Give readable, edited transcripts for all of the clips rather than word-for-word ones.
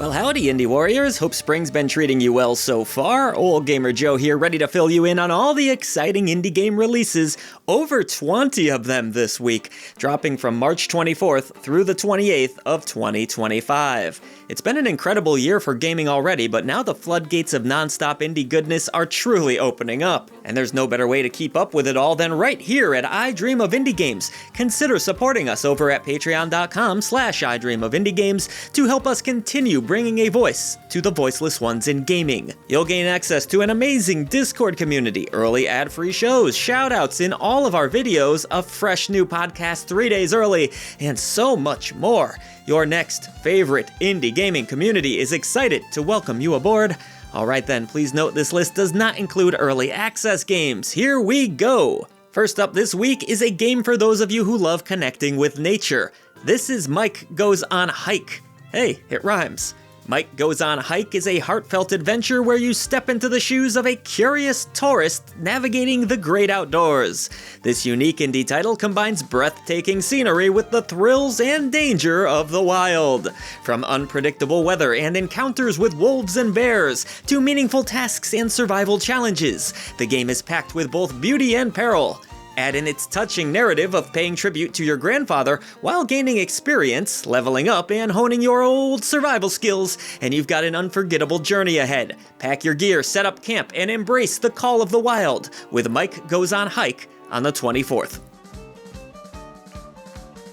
Well, howdy, Indie Warriors. Hope spring's been treating you well so far. Old Gamer Joe here, ready to fill you in on all the exciting indie game releases, over 20 of them this week, dropping from March 24th through the 28th of 2025. It's been an incredible year for gaming already, but now the floodgates of non-stop indie goodness are truly opening up. And there's no better way to keep up with it all than right here at I Dream of Indie Games. Consider supporting us over at patreon.com/idreamofindiegames to help us continue bringing a voice to the voiceless ones in gaming. You'll gain access to an amazing Discord community, early ad-free shows, shoutouts in all of our videos, a fresh new podcast 3 days early, and so much more. Your next favorite indie gaming community is excited to welcome you aboard. Alright then, please note this list does not include early access games. Here we go! First up this week is a game for those of you who love connecting with nature. This is Mike Goes on Hike. Hey, it rhymes. Mike Goes on Hike is a heartfelt adventure where you step into the shoes of a curious tourist navigating the great outdoors. This unique indie title combines breathtaking scenery with the thrills and danger of the wild. From unpredictable weather and encounters with wolves and bears, to meaningful tasks and survival challenges, the game is packed with both beauty and peril. Add in its touching narrative of paying tribute to your grandfather while gaining experience, leveling up, and honing your old survival skills, and you've got an unforgettable journey ahead. Pack your gear, set up camp, and embrace the call of the wild with Mike Goes on Hike on the 24th.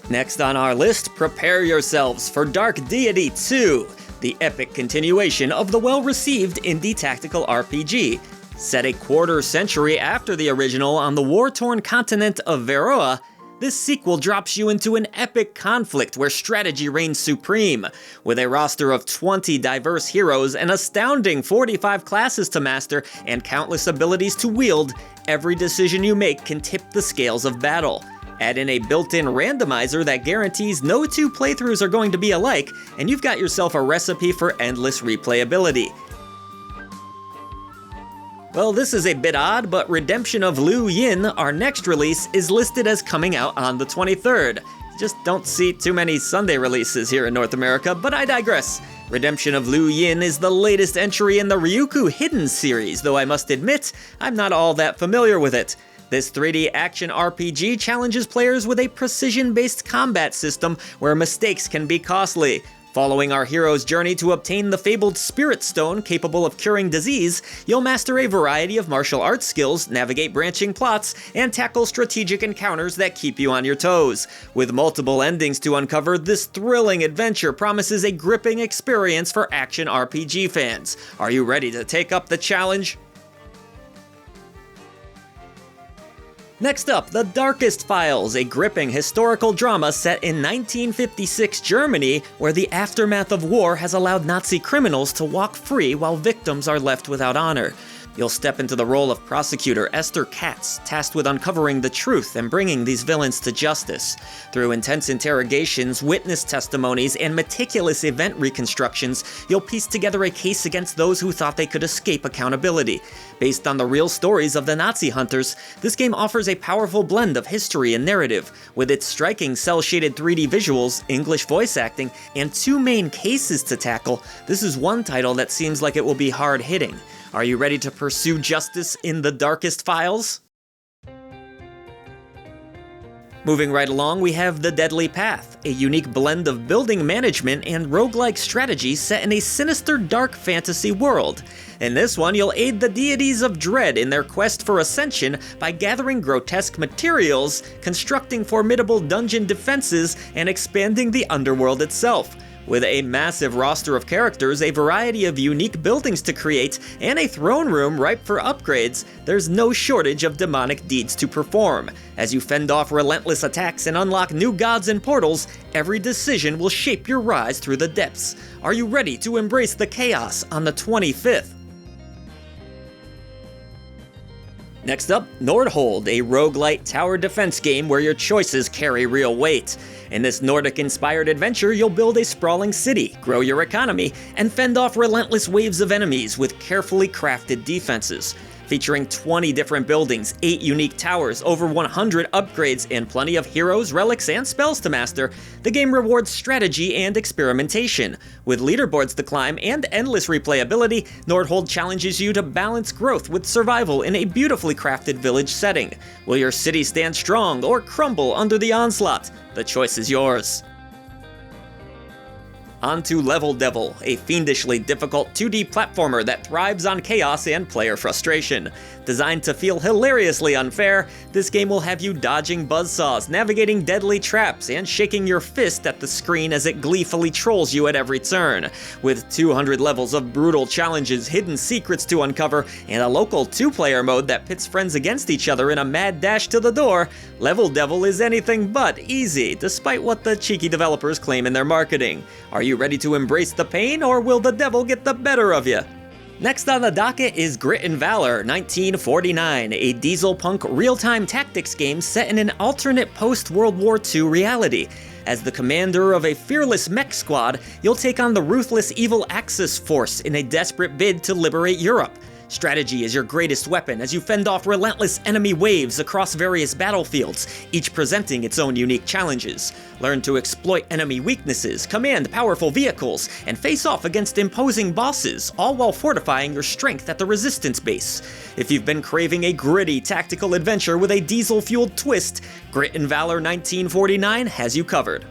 Next on our list, prepare yourselves for Dark Deity 2, the epic continuation of the well-received indie tactical RPG. Set a quarter century after the original on the war-torn continent of Veroa, this sequel drops you into an epic conflict where strategy reigns supreme. With a roster of 20 diverse heroes, an astounding 45 classes to master, and countless abilities to wield, every decision you make can tip the scales of battle. Add in a built-in randomizer that guarantees no two playthroughs are going to be alike, and you've got yourself a recipe for endless replayability. Well, this is a bit odd, but Redemption of Liuyin, our next release, is listed as coming out on the 23rd. Just don't see too many Sunday releases here in North America, but I digress. Redemption of Liuyin is the latest entry in the Ryuku Hidden series, though I must admit, I'm not all that familiar with it. This 3D action RPG challenges players with a precision-based combat system where mistakes can be costly. Following our hero's journey to obtain the fabled Spirit Stone capable of curing disease, you'll master a variety of martial arts skills, navigate branching plots, and tackle strategic encounters that keep you on your toes. With multiple endings to uncover, this thrilling adventure promises a gripping experience for action RPG fans. Are you ready to take up the challenge? Next up, The Darkest Files, a gripping historical drama set in 1956 Germany, where the aftermath of war has allowed Nazi criminals to walk free while victims are left without honor. You'll step into the role of prosecutor Esther Katz, tasked with uncovering the truth and bringing these villains to justice. Through intense interrogations, witness testimonies, and meticulous event reconstructions, you'll piece together a case against those who thought they could escape accountability. Based on the real stories of the Nazi hunters, this game offers a powerful blend of history and narrative. With its striking cel-shaded 3D visuals, English voice acting, and two main cases to tackle, this is one title that seems like it will be hard-hitting. Are you ready to pursue justice in The Darkest Files? Moving right along, we have The Deadly Path, a unique blend of building management and roguelike strategy set in a sinister dark fantasy world. In this one, you'll aid the deities of dread in their quest for ascension by gathering grotesque materials, constructing formidable dungeon defenses, and expanding the underworld itself. With a massive roster of characters, a variety of unique buildings to create, and a throne room ripe for upgrades, there's no shortage of demonic deeds to perform. As you fend off relentless attacks and unlock new gods and portals, every decision will shape your rise through the depths. Are you ready to embrace the chaos on the 25th? Next up, Nordhold, a roguelite tower defense game where your choices carry real weight. In this Nordic-inspired adventure, you'll build a sprawling city, grow your economy, and fend off relentless waves of enemies with carefully crafted defenses. Featuring 20 different buildings, 8 unique towers, over 100 upgrades, and plenty of heroes, relics, and spells to master, the game rewards strategy and experimentation. With leaderboards to climb and endless replayability, Nordhold challenges you to balance growth with survival in a beautifully crafted village setting. Will your city stand strong or crumble under the onslaught? The choice is yours. On to Level Devil, a fiendishly difficult 2D platformer that thrives on chaos and player frustration. Designed to feel hilariously unfair, this game will have you dodging buzzsaws, navigating deadly traps, and shaking your fist at the screen as it gleefully trolls you at every turn. With 200 levels of brutal challenges, hidden secrets to uncover, and a local 2-player mode that pits friends against each other in a mad dash to the door, Level Devil is anything but easy, despite what the cheeky developers claim in their marketing. Are you ready to embrace the pain, or will the devil get the better of you? Next on the docket is Grit and Valor 1949, a diesel punk real-time tactics game set in an alternate post-World War II reality. As the commander of a fearless mech squad, you'll take on the ruthless evil Axis force in a desperate bid to liberate Europe. Strategy is your greatest weapon as you fend off relentless enemy waves across various battlefields, each presenting its own unique challenges. Learn to exploit enemy weaknesses, command powerful vehicles, and face off against imposing bosses, all while fortifying your strength at the resistance base. If you've been craving a gritty tactical adventure with a diesel-fueled twist, Grit and Valor 1949 has you covered.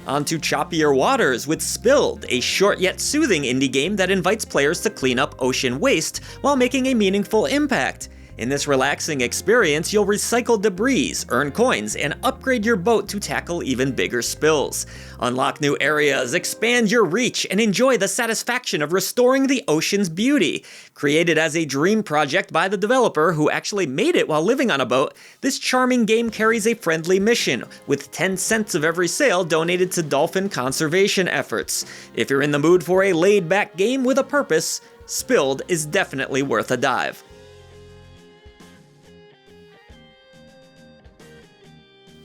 On to choppier waters with Spilled, a short yet soothing indie game that invites players to clean up ocean waste while making a meaningful impact. In this relaxing experience, you'll recycle debris, earn coins, and upgrade your boat to tackle even bigger spills. Unlock new areas, expand your reach, and enjoy the satisfaction of restoring the ocean's beauty. Created as a dream project by the developer who actually made it while living on a boat, this charming game carries a friendly mission, with 10 cents of every sale donated to dolphin conservation efforts. If you're in the mood for a laid-back game with a purpose, Spilled is definitely worth a dive.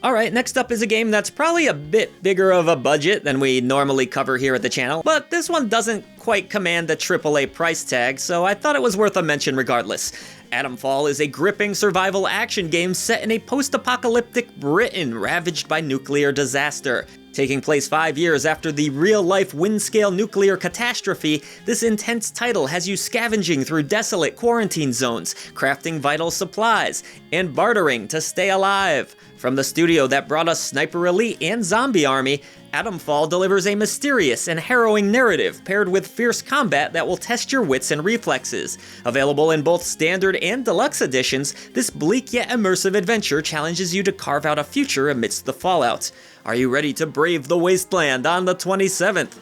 Alright, next up is a game that's probably a bit bigger of a budget than we normally cover here at the channel, but this one doesn't quite command the AAA price tag, so I thought it was worth a mention regardless. Atomfall is a gripping survival action game set in a post-apocalyptic Britain ravaged by nuclear disaster. Taking place 5 years after the real-life wind-scale nuclear catastrophe, this intense title has you scavenging through desolate quarantine zones, crafting vital supplies, and bartering to stay alive. From the studio that brought us Sniper Elite and Zombie Army, Atomfall delivers a mysterious and harrowing narrative paired with fierce combat that will test your wits and reflexes. Available in both standard and deluxe editions, this bleak yet immersive adventure challenges you to carve out a future amidst the fallout. Are you ready to brave the wasteland on the 27th?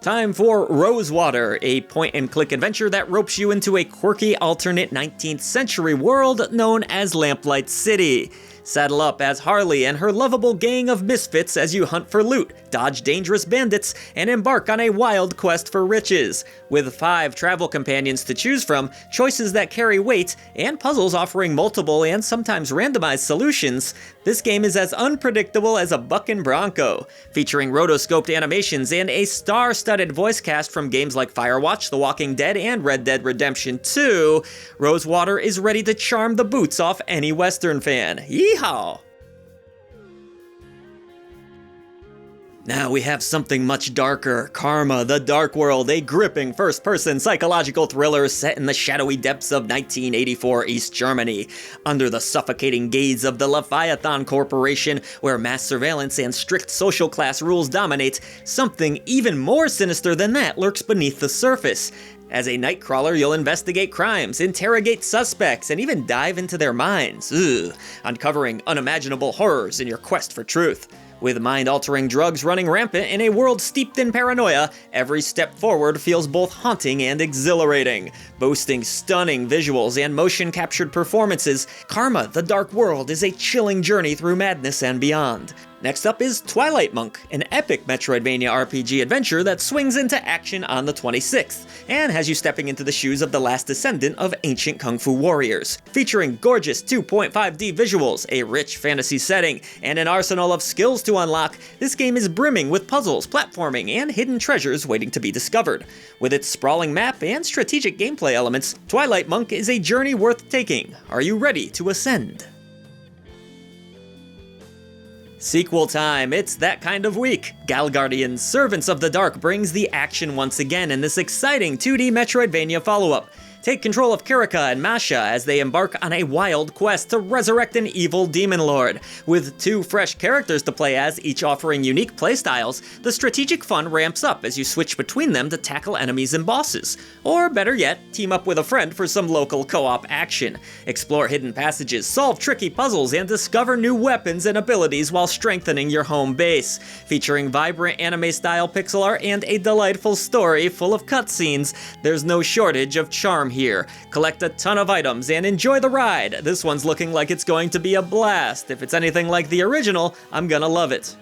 Time for Rosewater, a point-and-click adventure that ropes you into a quirky alternate 19th century world known as Lamplight City. Saddle up as Harley and her lovable gang of misfits as you hunt for loot, dodge dangerous bandits, and embark on a wild quest for riches. With 5 travel companions to choose from, choices that carry weight, and puzzles offering multiple and sometimes randomized solutions, this game is as unpredictable as a bucking bronco. Featuring rotoscoped animations and a star-studded voice cast from games like Firewatch, The Walking Dead, and Red Dead Redemption 2, Rosewater is ready to charm the boots off any Western fan. Yeehaw! Now we have something much darker, Karma, the Dark World, a gripping first-person psychological thriller set in the shadowy depths of 1984 East Germany. Under the suffocating gaze of the Leviathan Corporation, where mass surveillance and strict social class rules dominate, something even more sinister than that lurks beneath the surface. As a nightcrawler, you'll investigate crimes, interrogate suspects, and even dive into their minds, uncovering unimaginable horrors in your quest for truth. With mind-altering drugs running rampant in a world steeped in paranoia, every step forward feels both haunting and exhilarating. Boasting stunning visuals and motion-captured performances, Karma, the Dark World is a chilling journey through madness and beyond. Next up is Twilight Monk, an epic Metroidvania RPG adventure that swings into action on the 26th, and has you stepping into the shoes of the last descendant of ancient kung fu warriors. Featuring gorgeous 2.5D visuals, a rich fantasy setting, and an arsenal of skills to unlock, this game is brimming with puzzles, platforming, and hidden treasures waiting to be discovered. With its sprawling map and strategic gameplay elements, Twilight Monk is a journey worth taking. Are you ready to ascend? Sequel time, it's that kind of week. Galguardian's Servants of the Dark brings the action once again in this exciting 2D Metroidvania follow-up. Take control of Kirika and Masha as they embark on a wild quest to resurrect an evil demon lord. With 2 fresh characters to play as, each offering unique playstyles, the strategic fun ramps up as you switch between them to tackle enemies and bosses. Or better yet, team up with a friend for some local co-op action. Explore hidden passages, solve tricky puzzles, and discover new weapons and abilities while strengthening your home base. Featuring vibrant anime-style pixel art and a delightful story full of cutscenes, there's no shortage of charm here. Collect a ton of items and enjoy the ride. This one's looking like it's going to be a blast. If it's anything like the original, I'm gonna love it.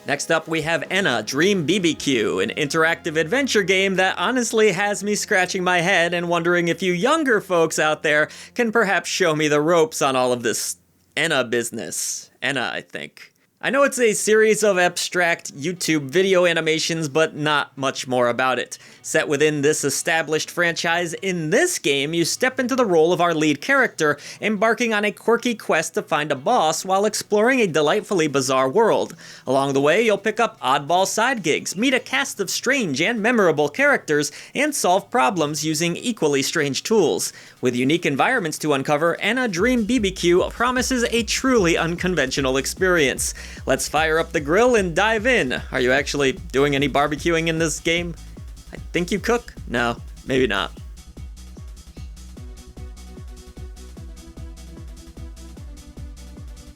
Next up, we have INAYAH Dream BBQ, an interactive adventure game that honestly has me scratching my head and wondering if you younger folks out there can perhaps show me the ropes on all of this INAYAH business. INAYAH, I think. I know it's a series of abstract YouTube video animations, but not much more about it. Set within this established franchise, in this game, you step into the role of our lead character, embarking on a quirky quest to find a boss while exploring a delightfully bizarre world. Along the way, you'll pick up oddball side gigs, meet a cast of strange and memorable characters, and solve problems using equally strange tools. With unique environments to uncover, INAYAH Dream BBQ promises a truly unconventional experience. Let's fire up the grill and dive in. Are you actually doing any barbecuing in this game? I think you cook? No, maybe not.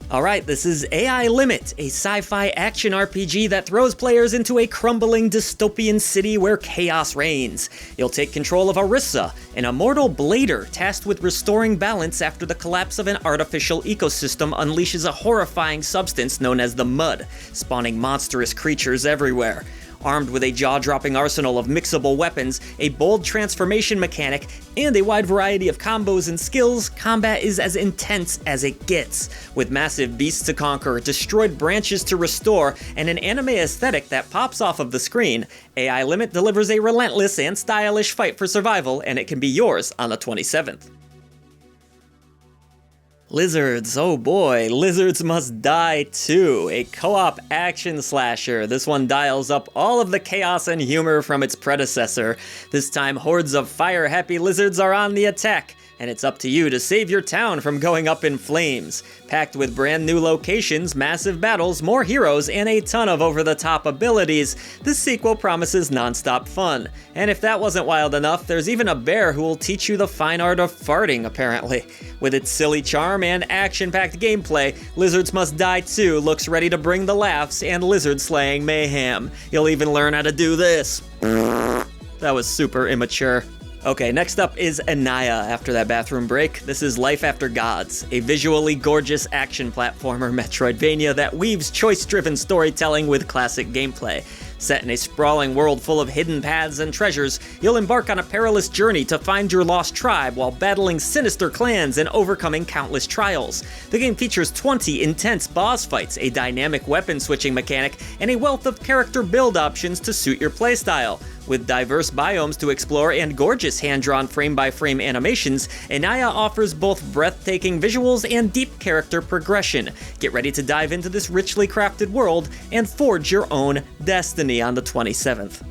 Alright, this is AI Limit, a sci-fi action RPG that throws players into a crumbling dystopian city where chaos reigns. You'll take control of Arissa, an immortal blader tasked with restoring balance after the collapse of an artificial ecosystem unleashes a horrifying substance known as the Mud, spawning monstrous creatures everywhere. Armed with a jaw-dropping arsenal of mixable weapons, a bold transformation mechanic, and a wide variety of combos and skills, combat is as intense as it gets. With massive beasts to conquer, destroyed branches to restore, and an anime aesthetic that pops off of the screen, AI Limit delivers a relentless and stylish fight for survival, and it can be yours on the 27th. Lizards, oh boy, Lizards Must Die 2, a co-op action slasher. This one dials up all of the chaos and humor from its predecessor. This time, hordes of fire-happy lizards are on the attack, and it's up to you to save your town from going up in flames. Packed with brand new locations, massive battles, more heroes, and a ton of over-the-top abilities, this sequel promises non-stop fun. And if that wasn't wild enough, there's even a bear who will teach you the fine art of farting, apparently. With its silly charm and action-packed gameplay, Lizards Must Die 2 looks ready to bring the laughs and lizard-slaying mayhem. You'll even learn how to do this. That was super immature. Okay, next up is INAYAH after that bathroom break. This is Life After Gods, a visually gorgeous action platformer Metroidvania that weaves choice-driven storytelling with classic gameplay. Set in a sprawling world full of hidden paths and treasures, you'll embark on a perilous journey to find your lost tribe while battling sinister clans and overcoming countless trials. The game features 20 intense boss fights, a dynamic weapon switching mechanic, and a wealth of character build options to suit your playstyle. With diverse biomes to explore and gorgeous hand-drawn frame-by-frame animations, INAYAH offers both breathtaking visuals and deep character progression. Get ready to dive into this richly crafted world and forge your own destiny on the 27th.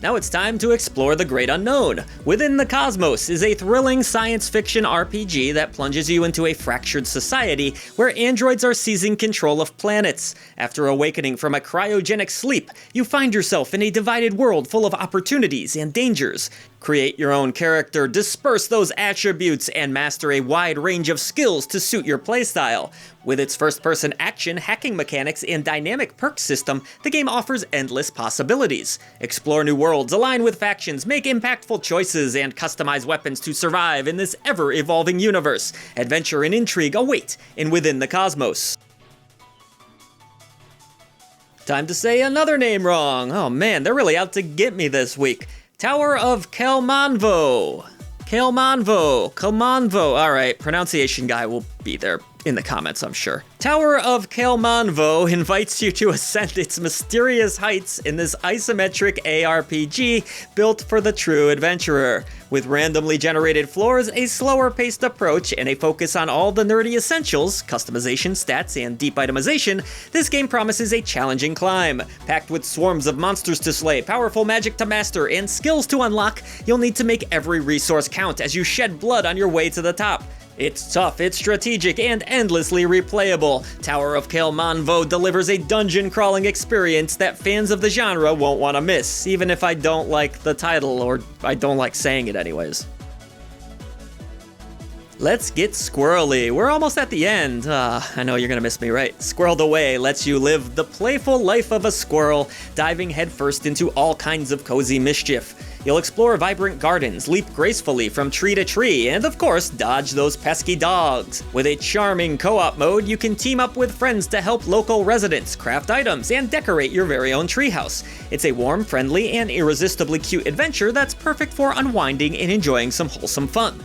Now it's time to explore the great unknown. Within the Cosmos is a thrilling science fiction RPG that plunges you into a fractured society where androids are seizing control of planets. After awakening from a cryogenic sleep, you find yourself in a divided world full of opportunities and dangers. Create your own character, disperse those attributes, and master a wide range of skills to suit your playstyle. With its first-person action, hacking mechanics, and dynamic perk system, the game offers endless possibilities. Explore new worlds, align with factions, make impactful choices, and customize weapons to survive in this ever-evolving universe. Adventure and intrigue await in Within the Cosmos. Time to say another name wrong. Oh man, they're really out to get me this week. Tower of Kalemonvo. Kalemonvo. Alright, pronunciation guy will be there in the comments, I'm sure. Tower of Kalemonvo invites you to ascend its mysterious heights in this isometric ARPG built for the true adventurer. With randomly generated floors, a slower paced approach, and a focus on all the nerdy essentials, customization, stats, and deep itemization, this game promises a challenging climb. Packed with swarms of monsters to slay, powerful magic to master, and skills to unlock, you'll need to make every resource count as you shed blood on your way to the top. It's tough, it's strategic, and endlessly replayable. Tower of Kalemonvo delivers a dungeon-crawling experience that fans of the genre won't want to miss, even if I don't like the title, or I don't like saying it anyways. Let's get squirrely. We're almost at the end. I know you're gonna miss me, right? Squirreled Away lets you live the playful life of a squirrel, diving headfirst into all kinds of cozy mischief. You'll explore vibrant gardens, leap gracefully from tree to tree, and of course, dodge those pesky dogs. With a charming co-op mode, you can team up with friends to help local residents, craft items, and decorate your very own treehouse. It's a warm, friendly, and irresistibly cute adventure that's perfect for unwinding and enjoying some wholesome fun.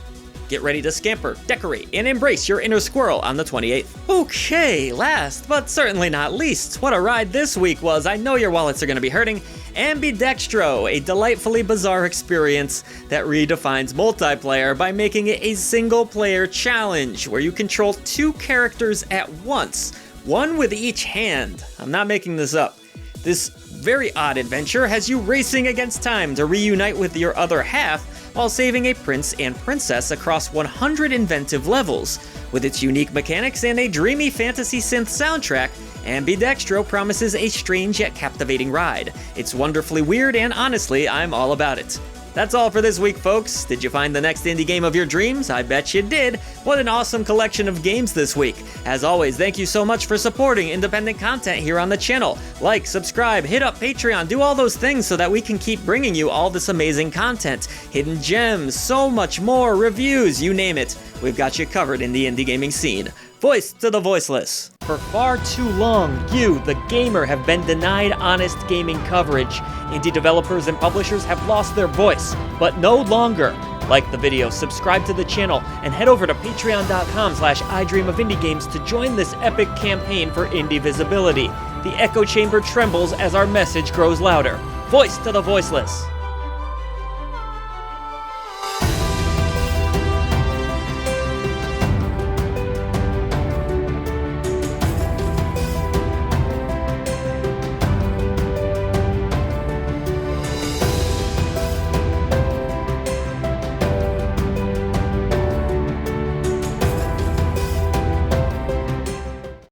Get ready to scamper, decorate, and embrace your inner squirrel on the 28th. Okay, last but certainly not least, what a ride this week was. I know your wallets are going to be hurting. Ambidextro, a delightfully bizarre experience that redefines multiplayer by making it a single-player challenge where you control two characters at once, one with each hand. I'm not making this up. This very odd adventure has you racing against time to reunite with your other half while saving a prince and princess across 100 inventive levels. With its unique mechanics and a dreamy fantasy synth soundtrack, Ambidextro promises a strange yet captivating ride. It's wonderfully weird, and honestly, I'm all about it. That's all for this week, folks. Did you find the next indie game of your dreams? I bet you did. What an awesome collection of games this week. As always, thank you so much for supporting independent content here on the channel. Like, subscribe, hit up Patreon, do all those things so that we can keep bringing you all this amazing content. Hidden gems, so much more, reviews, you name it. We've got you covered in the indie gaming scene. Voice to the voiceless. For far too long, you, the gamer, have been denied honest gaming coverage. Indie developers and publishers have lost their voice, but no longer. Like the video, subscribe to the channel, and head over to patreon.com/idreamofindiegames to join this epic campaign for indie visibility. The echo chamber trembles as our message grows louder. Voice to the voiceless.